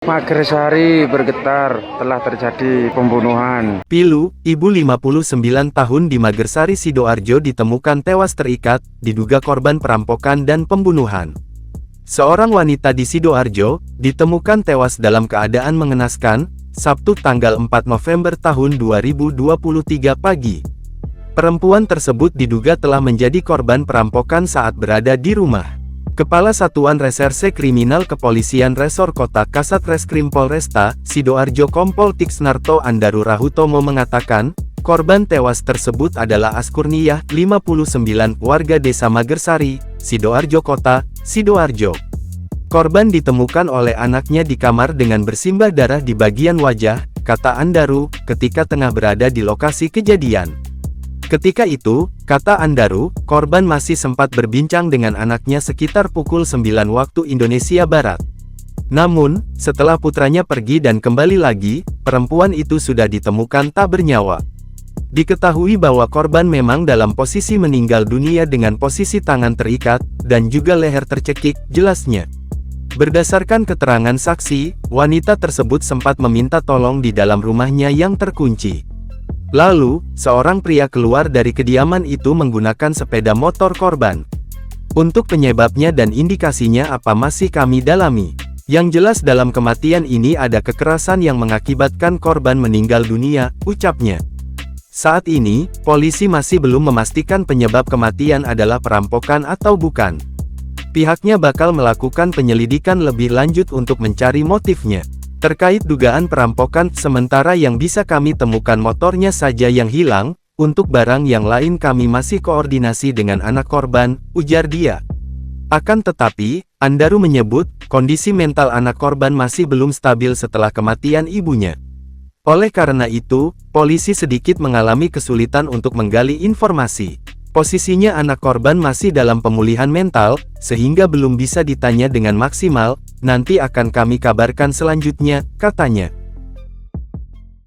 Magersari bergetar, telah terjadi pembunuhan. Pilu, ibu 59 tahun di Magersari Sidoarjo ditemukan tewas terikat, diduga korban perampokan dan pembunuhan. Seorang wanita di Sidoarjo, ditemukan tewas dalam keadaan mengenaskan, Sabtu tanggal 4 November tahun 2023 pagi. Perempuan tersebut diduga telah menjadi korban perampokan saat berada di rumah. Kepala Satuan Reserse Kriminal Kepolisian Resor Kota Kasat Reskrim Polresta Sidoarjo Kompol Tiksnarto Andaru Rahutomo mengatakan, korban tewas tersebut adalah Askurniah, 59, warga Desa Magersari, Sidoarjo Kota, Sidoarjo. Korban ditemukan oleh anaknya di kamar dengan bersimbah darah di bagian wajah, kata Andaru, ketika tengah berada di lokasi kejadian. Ketika itu, kata Andaru, korban masih sempat berbincang dengan anaknya sekitar pukul 9 waktu Indonesia Barat. Namun, setelah putranya pergi dan kembali lagi, perempuan itu sudah ditemukan tak bernyawa. Diketahui bahwa korban memang dalam posisi meninggal dunia dengan posisi tangan terikat, dan juga leher tercekik, jelasnya. Berdasarkan keterangan saksi, wanita tersebut sempat meminta tolong di dalam rumahnya yang terkunci. Lalu, seorang pria keluar dari kediaman itu menggunakan sepeda motor korban. Untuk penyebabnya dan indikasinya apa masih kami dalami. Yang jelas dalam kematian ini ada kekerasan yang mengakibatkan korban meninggal dunia, ucapnya. Saat ini, polisi masih belum memastikan penyebab kematian adalah perampokan atau bukan. Pihaknya bakal melakukan penyelidikan lebih lanjut untuk mencari motifnya. Terkait dugaan perampokan, sementara yang bisa kami temukan motornya saja yang hilang, untuk barang yang lain kami masih koordinasi dengan anak korban, ujar dia. Akan tetapi, Andaru menyebut, kondisi mental anak korban masih belum stabil setelah kematian ibunya. Oleh karena itu, polisi sedikit mengalami kesulitan untuk menggali informasi. Posisinya anak korban masih dalam pemulihan mental, sehingga belum bisa ditanya dengan maksimal, nanti akan kami kabarkan selanjutnya, katanya.